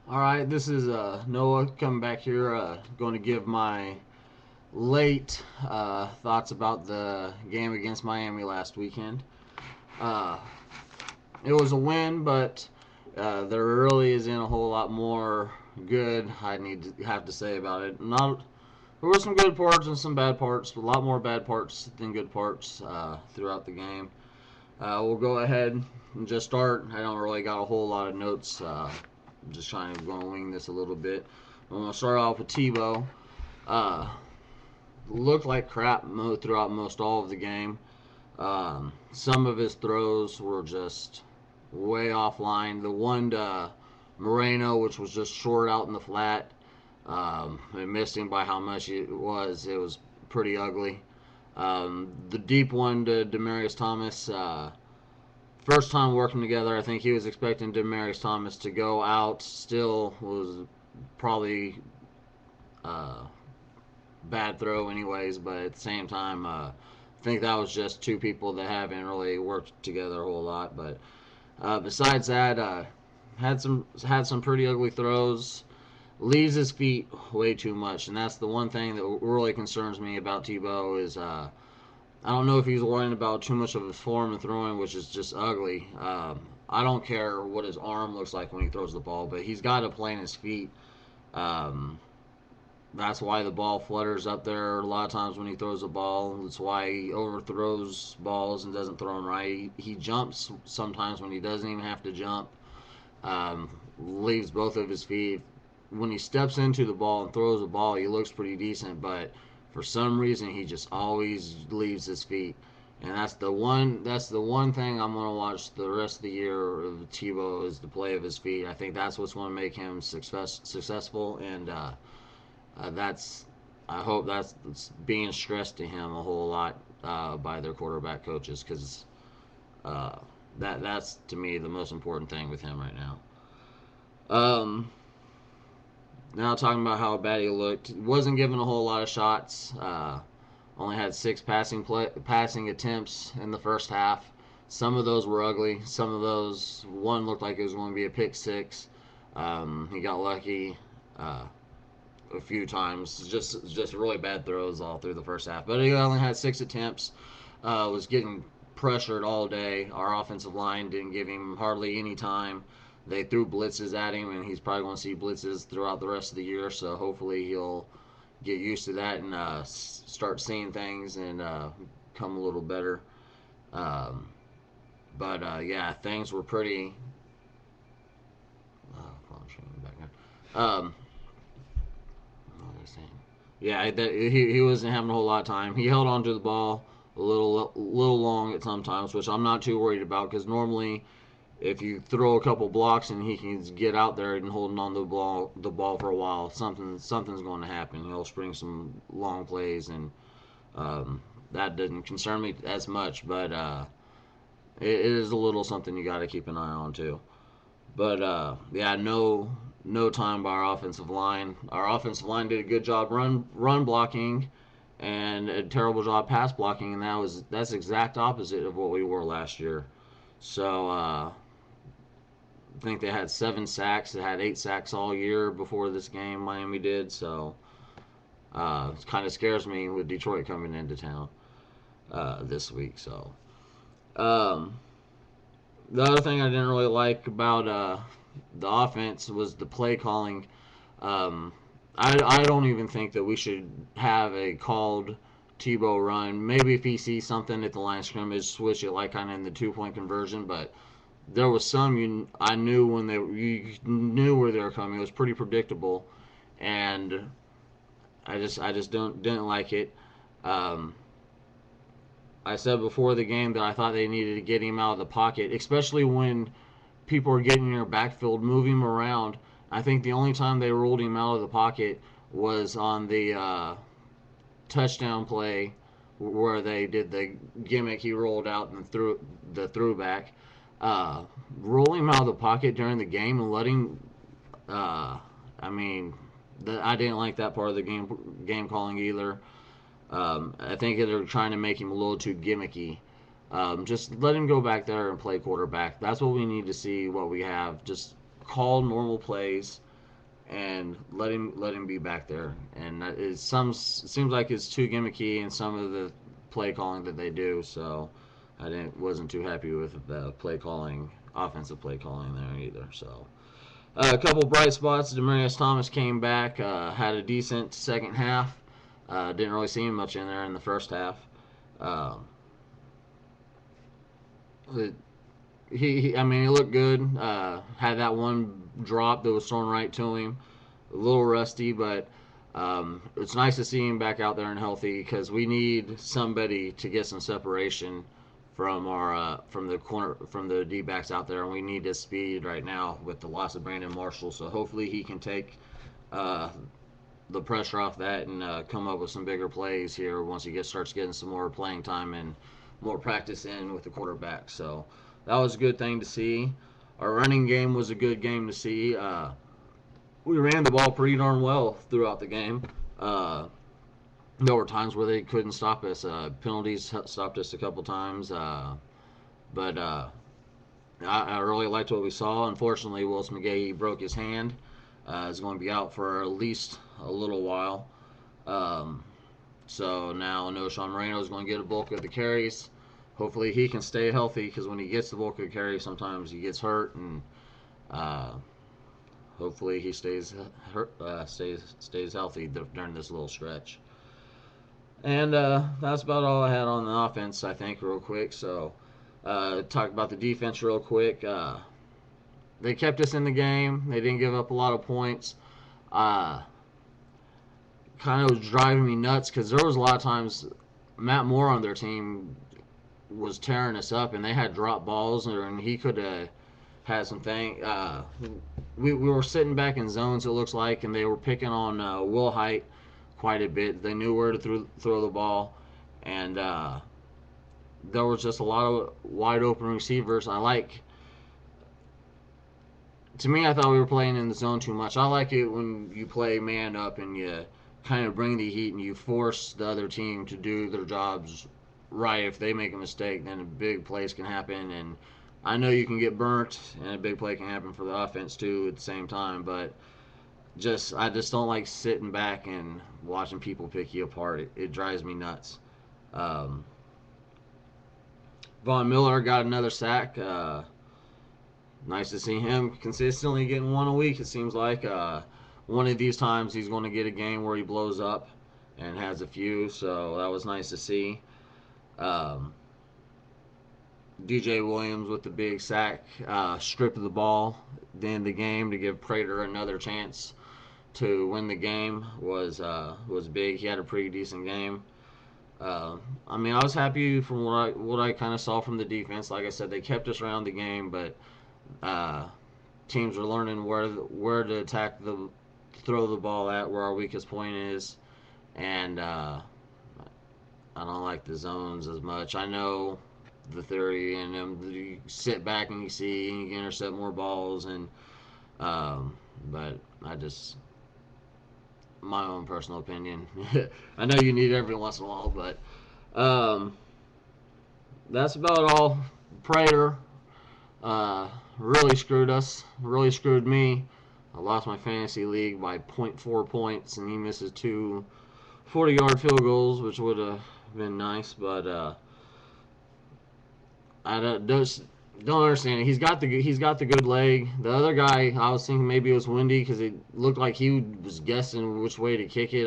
All right, this is Noah coming back here, going to give my late thoughts about the game against Miami last weekend. Uh, it was a win, but there really isn't a whole lot more good I need to have to say about it. Not There were some good parts and some bad parts, a lot more bad parts than good parts throughout the game. We'll go ahead and just start. I don't really got a whole lot of notes. I'm just trying to go and wing this a little bit. I'm going to start off with Tebow. Uh, Looked like crap throughout most all of the game. Some of his throws were just way offline. The one to Moreno, which was just short out in the flat, it missed him by how much it was. It was pretty ugly. The deep one to Demarius Thomas. First time working together, I think he was expecting Demarius Thomas to go out. Still was probably uh, bad throw, anyways. But at the same time, I think that was just two people that haven't really worked together a whole lot. But besides that, had some pretty ugly throws. Leaves his feet way too much, and that's the one thing that really concerns me about Tebow is I don't know if he's worrying about too much of his form and throwing, which is just ugly. I don't care what his arm looks like when he throws the ball, but he's got to plant his feet. Um, that's why the ball flutters up there a lot of times when he throws the ball. That's why he overthrows balls and doesn't throw them right. He jumps sometimes when he doesn't even have to jump. Leaves both of his feet. When he steps into the ball and throws the ball, he looks pretty decent, but for some reason he just always leaves his feet. And that's the one thing I'm gonna watch the rest of the year of Tebow is the play of his feet. I think that's what's gonna make him successful, and that's I hope that's being stressed to him a whole lot by their quarterback coaches because uh, that's to me the most important thing with him right now. Um, Now talking about how bad he looked, wasn't given a whole lot of shots. Only had six passing attempts in the first half. Some of those were ugly. Some of those, one looked like it was going to be a pick six. He got lucky uh, a few times. Just really bad throws all through the first half. But he only had six attempts. Was getting pressured all day. Our offensive line didn't give him hardly any time. They threw blitzes at him, and he's probably going to see blitzes throughout the rest of the year. So hopefully he'll get used to that and start seeing things and come a little better. Um, but yeah, things were pretty. Um, what was I saying? Yeah, he wasn't having a whole lot of time. He held on to the ball a little long at sometimes, which I'm not too worried about because normally if you throw a couple blocks and he can get out there and holding on to the ball for a while, something's going to happen. He'll spring some long plays, and that didn't concern me as much, but it is a little something you got to keep an eye on too. But yeah, no time by our offensive line. Our offensive line did a good job run blocking and a terrible job pass blocking, and that's exact opposite of what we were last year. So I think they had 7 sacks. They had 8 sacks all year before this game. Miami did. So it kind of scares me with Detroit coming into town this week. So um, the other thing I didn't really like about the offense was the play calling. Um, I don't even think that we should have a called Tebow run. Maybe if he sees something at the line of scrimmage, switch it like kind of in the 2 point conversion. But there was some I knew when you knew where they were coming. It was pretty predictable, and I just don't didn't like it. Um, I said before the game that I thought they needed to get him out of the pocket, especially when people are getting in your backfield, move him around. I think the only time they rolled him out of the pocket was on the touchdown play where they did the gimmick. He rolled out and threw the throwback. Rolling him out of the pocket during the game and letting, I mean, I didn't like that part of the game calling either. I think they're trying to make him a little too gimmicky. Just let him go back there and play quarterback. That's what we need to see. What we have, just call normal plays. and let him be back there. And it seems like it's too gimmicky in some of the play calling that they do. So I wasn't too happy with the play calling, offensive play calling there either. So a couple bright spots. Demaryius Thomas came back, had a decent second half. Didn't really see him much in there in the first half. Um, I mean, he looked good. Had that one drop that was thrown right to him. A little rusty, but it's nice to see him back out there and healthy because we need somebody to get some separation from our from the D backs out there, and we need his speed right now with the loss of Brandon Marshall. So hopefully he can take the pressure off that and come up with some bigger plays here once he starts getting some more playing time and more practice in with the quarterback. So that was a good thing to see. Our running game was a good game to see. We ran the ball pretty darn well throughout the game. There were times where they couldn't stop us. Penalties stopped us a couple times. But I really liked what we saw. Unfortunately, Willis McGahee broke his hand. Is going to be out for at least a little while. So now Noshawn Moreno is going to get a bulk of the carries. Hopefully he can stay healthy because when he gets the bulk of the carries, sometimes he gets hurt, and hopefully he stays healthy during this little stretch. And that's about all I had on the offense, I think, real quick. So talk about the defense real quick. They kept us in the game. They didn't give up a lot of points. Kind of was driving me nuts because there was a lot of times Matt Moore on their team was tearing us up, and they had drop balls, and he could have had some thing. We were sitting back in zones, it looks like, and they were picking on Will Height quite a bit. They knew where to throw the ball, and there was just a lot of wide open receivers. To me, I thought we were playing in the zone too much. I like it when you play man up and you kind of bring the heat and you force the other team to do their jobs right. If they make a mistake, then big plays can happen, and I know you can get burnt, and a big play can happen for the offense too at the same time. But I just don't like sitting back and watching people pick you apart. It drives me nuts. Von Miller got another sack. Nice to see him consistently getting one a week. It seems like one of these times he's going to get a game where he blows up and has a few. So that was nice to see. DJ Williams with the big sack, strip of the ball at the end of the game to give Prater another chance to win the game was big. He had a pretty decent game. I mean, I was happy from what I kind of saw from the defense. Like I said, they kept us around the game, but teams are learning where to throw the ball at, where our weakest point is, and I don't like the zones as much. I know the theory and you sit back and you see and you can intercept more balls, and but I just, my own personal opinion. I know you need it every once in a while, but that's about all. Prater really screwed us, really screwed me. I lost my fantasy league by 0.4 points, and he misses two 40-yard field goals, which would have been nice, but I don't understand it. He's got the good leg. The other guy, I was thinking maybe it was windy because it looked like he was guessing which way to kick it.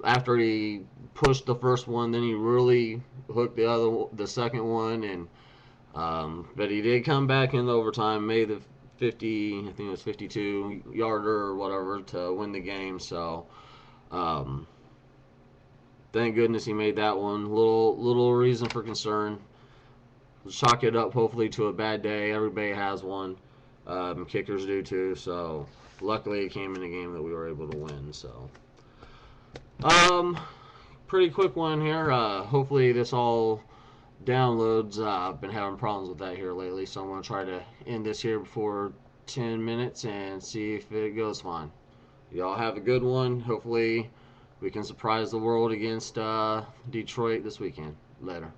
After he pushed the first one, then he really hooked the second one, and but he did come back in the overtime, made the 50, I think it was 52-yarder or whatever to win the game. So thank goodness he made that one. Little reason for concern. Chalk it up hopefully to a bad day. Everybody has one. Kickers do too. So luckily it came in a game that we were able to win. So pretty quick one here. Hopefully this all downloads. I've been having problems with that here lately, so I'm going to try to end this here before 10 minutes and see if it goes fine. Y'all have a good one. Hopefully we can surprise the world against Detroit this weekend. Later.